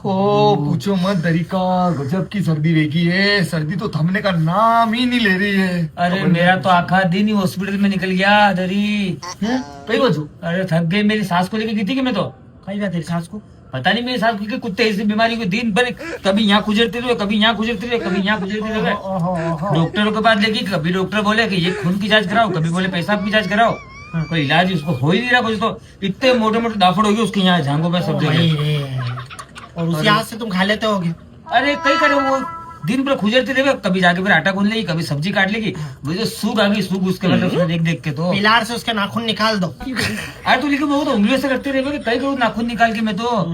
ओ पूछो मत दरिका, गजब की सर्दी रेगी है। सर्दी तो थमने का नाम ही नहीं ले रही है। अरे मेरा तो आखा दिन ही हॉस्पिटल में निकल गया दरी। कई बाजू अरे थक गई, मेरी सास को लेके गई थी कि मैं तो कही बात तेरी सास को पता नहीं, मेरी सास के कुत्ते ऐसी बीमारी को दिन भर कभी यहाँ गुजरते रहे, कभी यहाँ गुजरते रहे, कभी यहाँ गुजरते रहे। डॉक्टरों के पास लेके कभी डॉक्टर बोले कि ये खून की जांच कराओ, कभी बोले पेशाब की जांच कराओ, कोई इलाज उसको हो ही नहीं रहा कुछ। तो इतने मोटे मोटे दाफड़ हो गए उसके यहाँ झांगों में सब जगह। और उसी हाथ से तुम खा लेते होगे। अरे कई करे वो दिन भर खुजरते रहे, कभी जाके फिर आटा गूंद लेगी, कभी सब्जी काट लेगी। मुझे सूख आ गई, सूख उसके मतलब उसमें देख देख के तो पिलार से उसके नाखून निकाल दो। अरे तो लेकिन वो तो उंगलियों से करते रहे, कई करोड़ नाखून निकाल के। मैं तो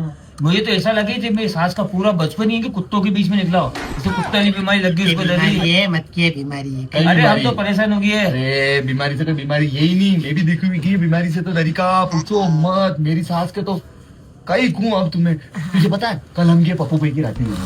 मुझे तो ऐसा लगे कि मेरी सास का पूरा बचपन ही है कि कुत्तों के बीच में निकला हो, जैसे कुत्ता वाली बीमारी लग गई उसको डरी। ये मत की बीमारी है। अरे हम तो परेशान हो गए। अरे बीमारी से तो बीमारी यही नहीं, मैं भी देखी हुई की बीमारी से तो दरिका पूछो मत। मेरी सास के तो कई कहूँ अब तुम्हें। तुझे पता है कल हम ये पप्पू भाई की राती में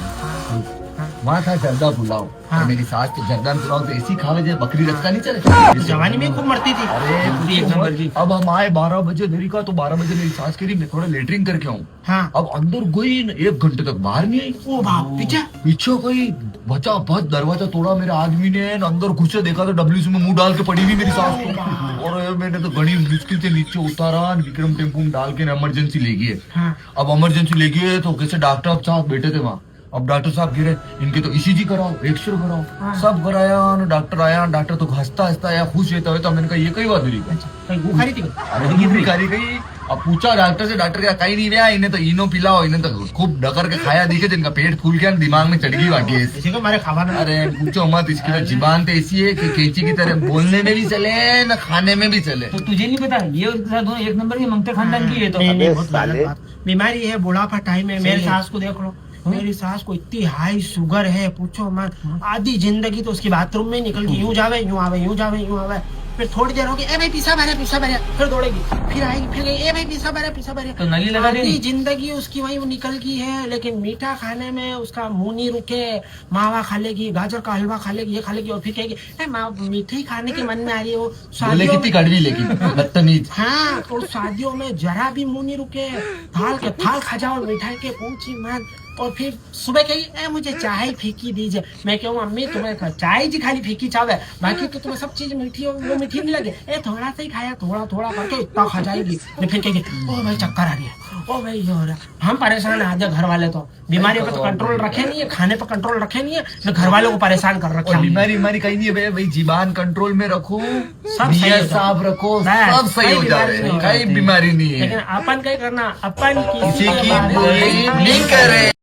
वहाँ था जर्दा पुलाव। और मेरी सास तो जर्दा पुलाव तो ऐसी खावे जैसे बकरी रखता नहीं चले। जवानी में खूब मरती थी। अरे पूरी एक नंबर की। अब हम आए 12 बजे दरिका, तो 12 बजे मेरी सास कह रही मैं थोड़ा लेटरिंग करके आऊँ। हाँ। अब अंदर गई 1 घंटे तक बाहर नहीं आई। ओ बाप, पीछे पीछे गई, बचा बच दरवाजा तोड़ा मेरे आदमी ने, अंदर घुसे देखा तो डब्ल्यूसी में मुंह डाल के पड़ी हुई मेरी सास को। और मैंने तो घड़ी मुश्किल से नीचे उतारा, विक्रम टेम्पू में डाल के इमरजेंसी ले गए। हाँ। अब इमरजेंसी ले गए तो कैसे डॉक्टर साहब बैठे थे वहाँ। अब डॉक्टर साहब गिरे, इनके तो ईसीजी कराओ, एक्सरे कराओ। हाँ। सब कराया, डॉक्टर आया, डॉक्टर तो हंसता हंसता आया, खुश रहता हुआ। तो मैंने कहा ये कई बात हुई। कहीं गू खा रही थी। अरे ये भी करी गई। अब पूछा डॉक्टर से, डॉक्टर क्या कहीं नहीं रहा, इन्हें तो इनो पिलाओ। इन्हें तो खूब डकर के खाया दिखे, जिनका पेट फूल गया, दिमाग में चढ़ गई वाकई। इसी को मारे खावा ना। अरे पूछो मत, इसकी तो जीबान तो ऐसी है कि कैंची की तरह बोलने में भी चले न खाने में भी चले। तो तुझे नहीं पता ये उसके साथ दोनों एक नंबर की मंगते खानदान की है। तो नहीं, बहुत गलत बात। बीमारी है, बुढ़ापा टाइम है। मेरी सही है। सास को देख लो, मेरी सास को इतनी हाई शुगर है, पूछो मत। आधी जिंदगी तो उसकी बाथरूम में निकल गई, यूं जावे यूं आवे, यूं जावे यूं आवे। फिर थोड़ी देर होगी, ए भाई पीसा भरे, फिर दौड़ेगी, फिर आएगी, फिर गई, ए भाई पीसा भरे। तो नली लगा देगी। आधी जिंदगी उसकी वही निकल गई है। लेकिन मीठा खाने में उसका मुंह नहीं रुके। मावा खा लेगी, गाजर का हलवा खा लेगी, ये खा लेगी, और फिर कहेगी ए माँ मीठे ही खाने के मन में आ रही है। वो बोले शादियों कितनी कड़वी लेकिन बदतमीज। हाँ, और शादियों में जरा भी मुंह नहीं रुके, थाल के थाल खा जाओ, मिठाई के पूछी मत। और फिर सुबह कही मुझे चाय फीकी दीजिए। मैं कहूँ अम्मी तुम्हें चाय जी खाली फीकी चावे, बाकी तो तुम्हें सब चीज मीठी हो, वो मीठी नहीं लगे। थोड़ा सा ही खाया, थोड़ा करके इतना खा जाएगी। फिर कहेगी ओ भाई चक्कर आ रही है, ओ भाई ये हो रहा है। हम परेशान है, आधे घर वाले तो बीमारियों पे तो कंट्रोल रखे नहीं है, खाने पर कंट्रोल रखे नहीं है, न घर वालों को परेशान कर रखे। बीमारी कहीं नहीं है भाई, जीबान कंट्रोल में रखो, सब सही हो नियत साफ रखो, बस, सब सही हो जाए, कहीं बीमारी नहीं है। लेकिन अपन क्या करना, अपन किसी की बात बुराई नहीं करे।